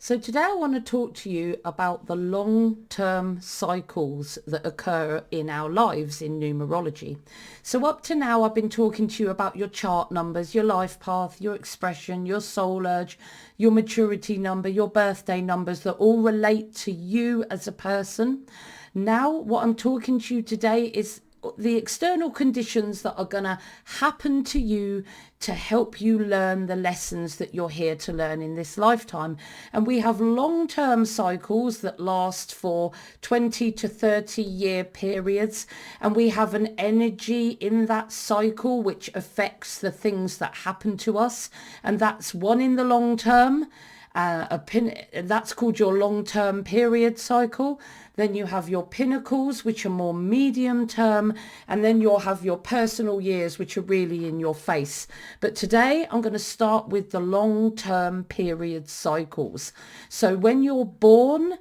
So today I want to talk to you about the long-term cycles that occur in our lives in numerology. So up to now I've been talking to you about your chart numbers, your life path, your expression, your soul urge, your maturity number, your birthday numbers that all relate to you as a person. Now what I'm talking to you today is the external conditions that are going to happen to you to help you learn the lessons that you're here to learn in this lifetime. And we have long-term cycles that last for 20 to 30 year periods, and we have an energy in that cycle which affects the things that happen to us, and that's one in the long term. That's called your long-term period cycle. Then you have your pinnacles, which are more medium term, and then you'll have your personal years, which are really in your face. But today I'm going to start with the long-term period cycles. So when you're born,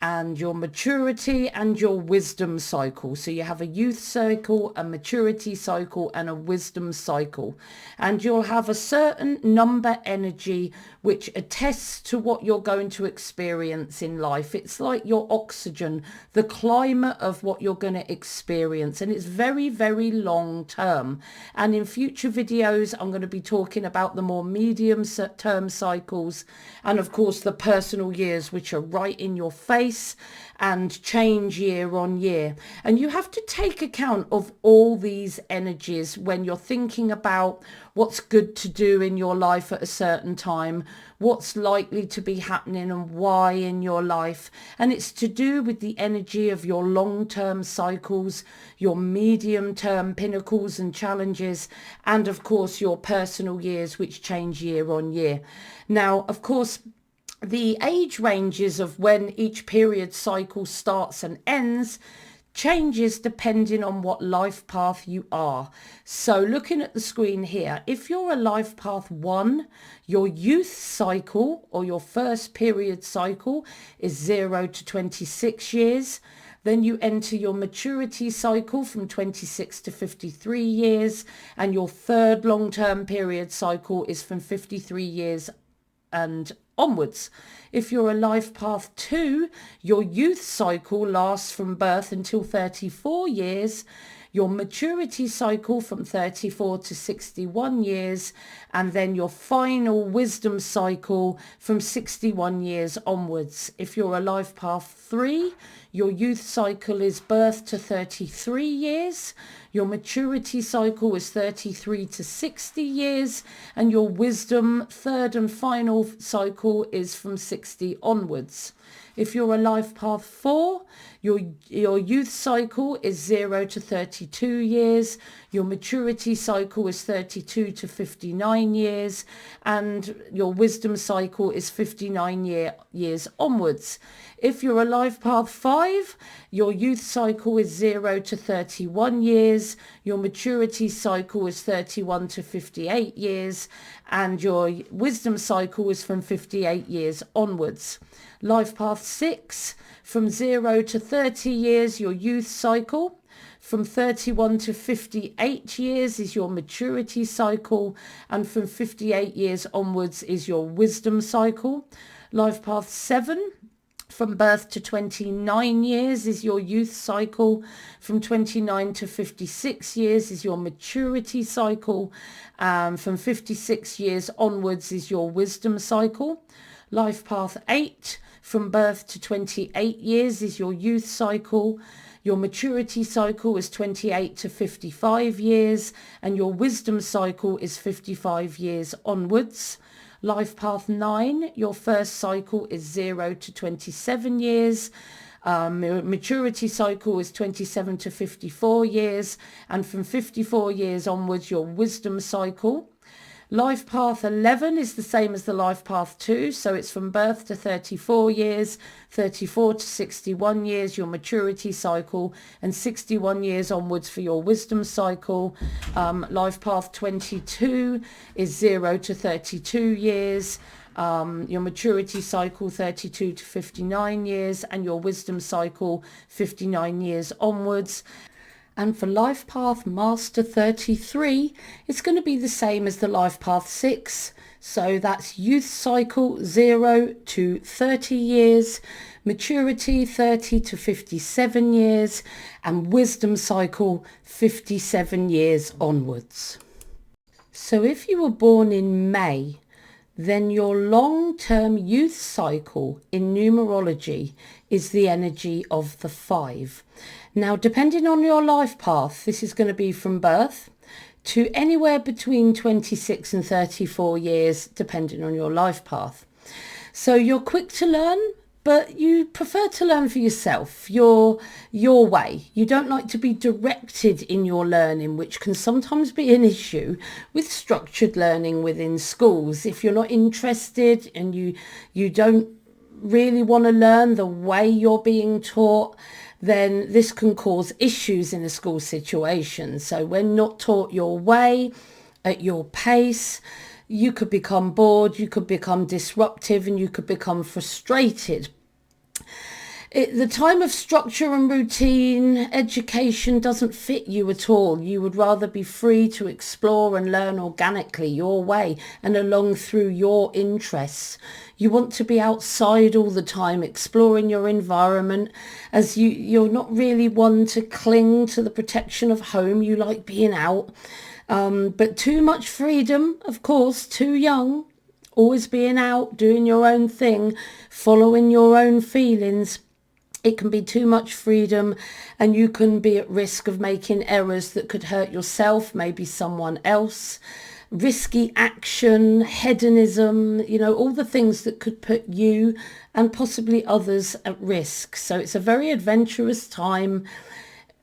and your maturity and your wisdom cycle. So you have a youth cycle, a maturity cycle, and a wisdom cycle. And you'll have a certain number energy which attests to what you're going to experience in life. It's like your oxygen, the climate of what you're going to experience. And it's very, very long term. And in future videos, I'm going to be talking about the more medium term cycles. And of course, the personal years, which are right in your face and change year on year. And you have to take account of all these energies when you're thinking about what's good to do in your life at a certain time, what's likely to be happening and why in your life. And it's to do with the energy of your long-term cycles, your medium-term pinnacles and challenges, and of course your personal years, which change year on year. Now, of course, the age ranges of when each period cycle starts and ends changes depending on what life path you are. So looking at the screen here, if you're a life path 1, your youth cycle or your first period cycle is 0 to 26 years. Then you enter your maturity cycle from 26 to 53 years, and your third long-term period cycle is from 53 years and onwards. If you're a life path 2, your youth cycle lasts from birth until 34 years, your maturity cycle from 34 to 61 years, and then your final wisdom cycle from 61 years onwards. If you're a life path 3, your youth cycle is birth to 33 years, your maturity cycle is 33 to 60 years, and your wisdom third and final cycle is from 60 onwards. If you're a life path 4, your youth cycle is 0 to 32 years, your maturity cycle is 32 to 59 years, and your wisdom cycle is 59 years onwards. If you're a life path 5, your youth cycle is 0 to 31 years, your maturity cycle is 31 to 58 years, and your wisdom cycle is from 58 years onwards. Life path 6, from 0 to 30 years, your youth cycle. From 31 to 58 years is your maturity cycle, and from 58 years onwards is your wisdom cycle. Life path 7, from birth to 29 years is your youth cycle. From 29 to 56 years is your maturity cycle. From 56 years onwards is your wisdom cycle. Life path 8, from birth to 28 years is your youth cycle. Your maturity cycle is 28 to 55 years, and your wisdom cycle is 55 years onwards. Life path 9, your first cycle is 0 to 27 years. Maturity cycle is 27 to 54 years, and from 54 years onwards, your wisdom cycle. Life path 11 is the same as the life path 2, so it's from birth to 34 years, 34 to 61 years, your maturity cycle, and 61 years onwards for your wisdom cycle. Life path 22 is 0 to 32 years, your maturity cycle 32 to 59 years, and your wisdom cycle 59 years onwards. And for Life Path Master 33, it's going to be the same as the Life Path 6, So that's youth cycle 0 to 30 years, maturity 30 to 57 years, and wisdom cycle 57 years onwards. So if you were born in May, then your long-term youth cycle in numerology is the energy of the 5. Now, depending on your life path, this is going to be from birth to anywhere between 26 and 34 years, depending on your life path. So you're quick to learn, but you prefer to learn for yourself, your way. You don't like to be directed in your learning, which can sometimes be an issue with structured learning within schools. If you're not interested and you don't really want to learn the way you're being taught, then this can cause issues in a school situation. So when not taught your way, at your pace, you could become bored, you could become disruptive, and you could become frustrated. The time of structure and routine education doesn't fit you at all. You would rather be free to explore and learn organically your way and along through your interests. You want to be outside all the time, exploring your environment, as you're not really one to cling to the protection of home. You like being out, but too much freedom, of course, too young, always being out, doing your own thing, following your own feelings. It can be too much freedom, and you can be at risk of making errors that could hurt yourself, maybe someone else. Risky action, hedonism, all the things that could put you and possibly others at risk. So it's a very adventurous time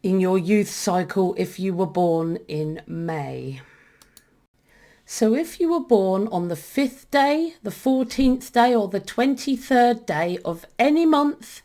in your youth cycle if you were born in May. So if you were born on the 5th day, the 14th day, or the 23rd day of any month,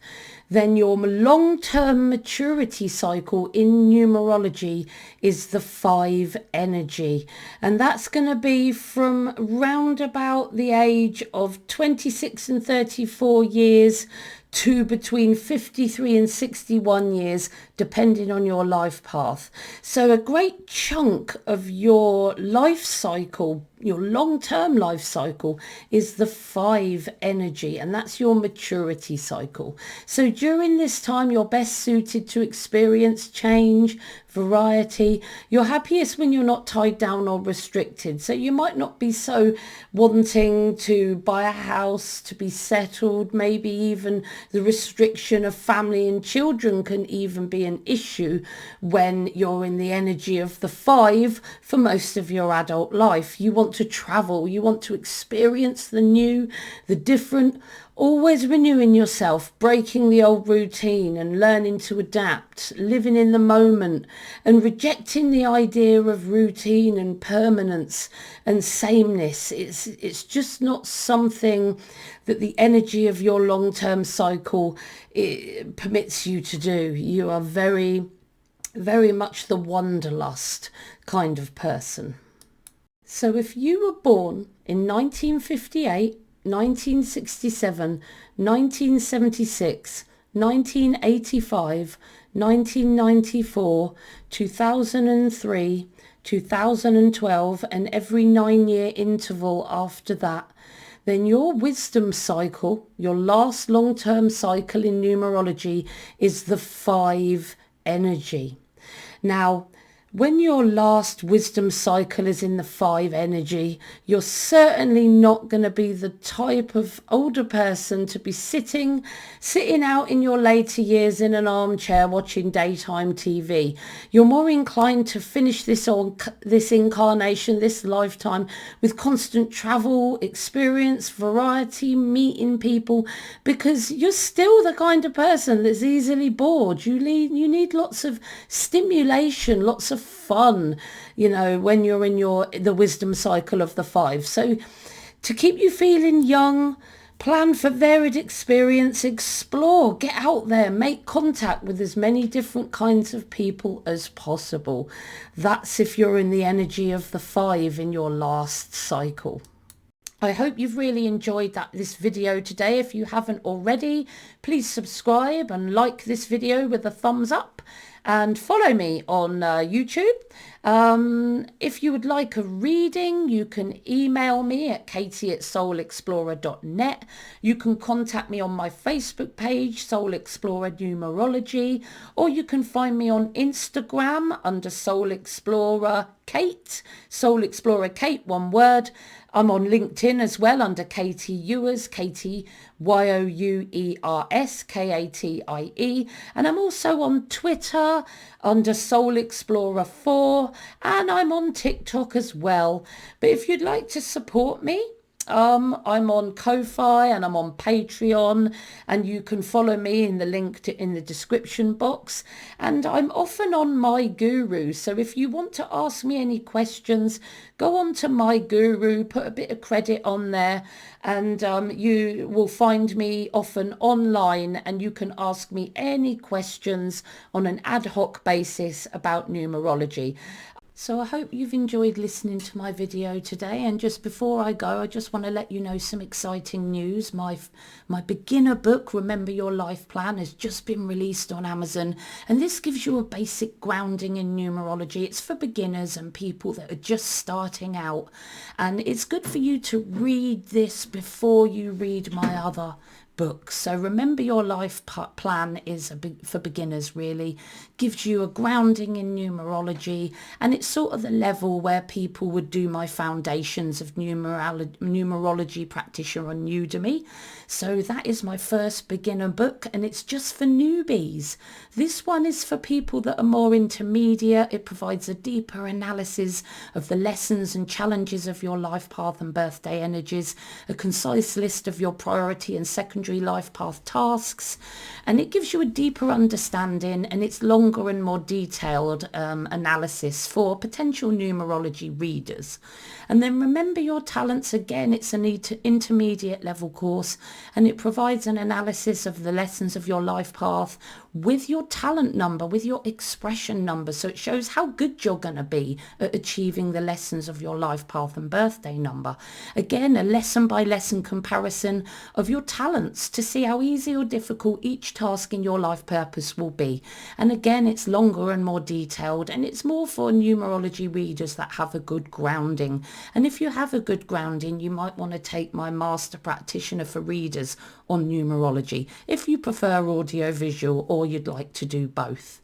then your long-term maturity cycle in numerology is the 5 energy. And that's going to be from round about the age of 26 and 34 years to between 53 and 61 years, depending on your life path. So a great chunk of your life cycle, your long-term life cycle, is the 5 energy, and that's your maturity cycle. So during this time, you're best suited to experience change, variety. You're happiest when you're not tied down or restricted. So you might not be so wanting to buy a house, to be settled. Maybe even the restriction of family and children can even be an issue when you're in the energy of the 5 for most of your adult life. You want to travel, you want to experience the new, the different, always renewing yourself, breaking the old routine and learning to adapt, living in the moment and rejecting the idea of routine and permanence and sameness. It's just not something that the energy of your long-term cycle permits you to do. You are very, very much the wanderlust kind of person. So if you were born in 1958, 1967, 1976, 1985, 1994, 2003, 2012, and every 9-year interval after that, then your wisdom cycle, your last long-term cycle in numerology, is the 5 energy. Now, when your last wisdom cycle is in the 5 energy, you're certainly not going to be the type of older person to be sitting out in your later years in an armchair watching daytime TV. You're more inclined to finish this incarnation, this lifetime, with constant travel, experience, variety, meeting people, because you're still the kind of person that's easily bored. You need lots of stimulation, lots of fun, when you're in the wisdom cycle of the 5. So to keep you feeling young, plan for varied experience, explore, get out there, make contact with as many different kinds of people as possible. That's if you're in the energy of the 5 in your last cycle. I hope you've really enjoyed this video today. If you haven't already, please subscribe and like this video with a thumbs up, and follow me on YouTube If you would like a reading, you can email me at katie@soulexplorer.net. You can contact me on my Facebook page, Soul Explorer Numerology, or you can find me on Instagram under Soul Explorer Kate, Soul Explorer Kate, one word. I'm on LinkedIn as well under Katie Ewers, Katie Youers, Katie, and I'm also on Twitter under Soul Explorer 4, and I'm on TikTok as well. But if you'd like to support me, I'm on Ko-fi and I'm on Patreon, and you can follow me in the link in the description box. And I'm often on My Guru, so if you want to ask me any questions, go on to My Guru, put a bit of credit on there, and you will find me often online, and you can ask me any questions on an ad hoc basis about numerology. So I hope you've enjoyed listening to my video today, and just before I go, I just want to let you know some exciting news. My beginner book, Remember Your Life Plan, has just been released on Amazon, and this gives you a basic grounding in numerology. It's for beginners and people that are just starting out, and it's good for you to read this before you read my other books. So Remember Your Life Plan is for beginners, really. Gives you a grounding in numerology, and it's sort of the level where people would do my foundations of numerology practitioner on Udemy. So that is my first beginner book, and it's just for newbies. This one is for people that are more intermediate. It provides a deeper analysis of the lessons and challenges of your life path and birthday energies, a concise list of your priority and secondary life path tasks, and it gives you a deeper understanding, and it's longer and more detailed analysis for potential numerology readers. And then Remember Your Talents, again, it's an intermediate level course, and it provides an analysis of the lessons of your life path with your talent number, with your expression number. So it shows how good you're going to be at achieving the lessons of your life path and birthday number. Again, a lesson by lesson comparison of your talents to see how easy or difficult each task in your life purpose will be. And again, it's longer and more detailed, and it's more for numerology readers that have a good grounding. And if you have a good grounding, you might want to take my Master Practitioner for Readers on numerology if you prefer audio visual, or you'd like to do both.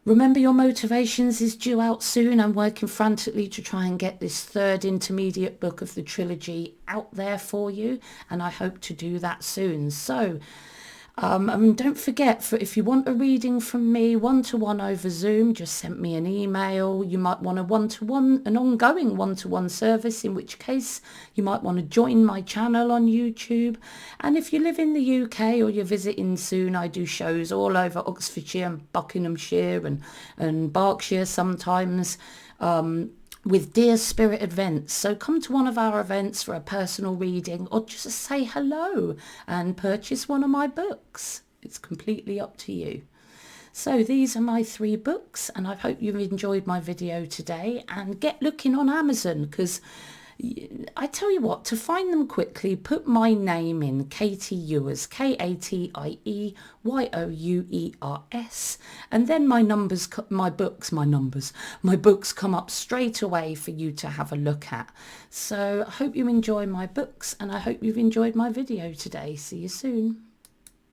Remember Your Motivations is due out soon. I'm working frantically to try and get this third intermediate book of the trilogy out there for you, and I hope to do that soon. So and don't forget, if you want a reading from me one-to-one over Zoom, just send me an email. You might want an ongoing one-to-one service, in which case you might want to join my channel on YouTube. And if you live in the UK or you're visiting soon, I do shows all over Oxfordshire and Buckinghamshire and Berkshire sometimes, with Dear Spirit events. So come to one of our events for a personal reading, or just say hello and purchase one of my books. It's completely up to you. So these are my 3 books, and I hope you've enjoyed my video today, and get looking on Amazon, because I tell you what, to find them quickly, put my name in, Katie Ewers, Katieyouers, and then my books come up straight away for you to have a look at. So I hope you enjoy my books, and I hope you've enjoyed my video today. See you soon.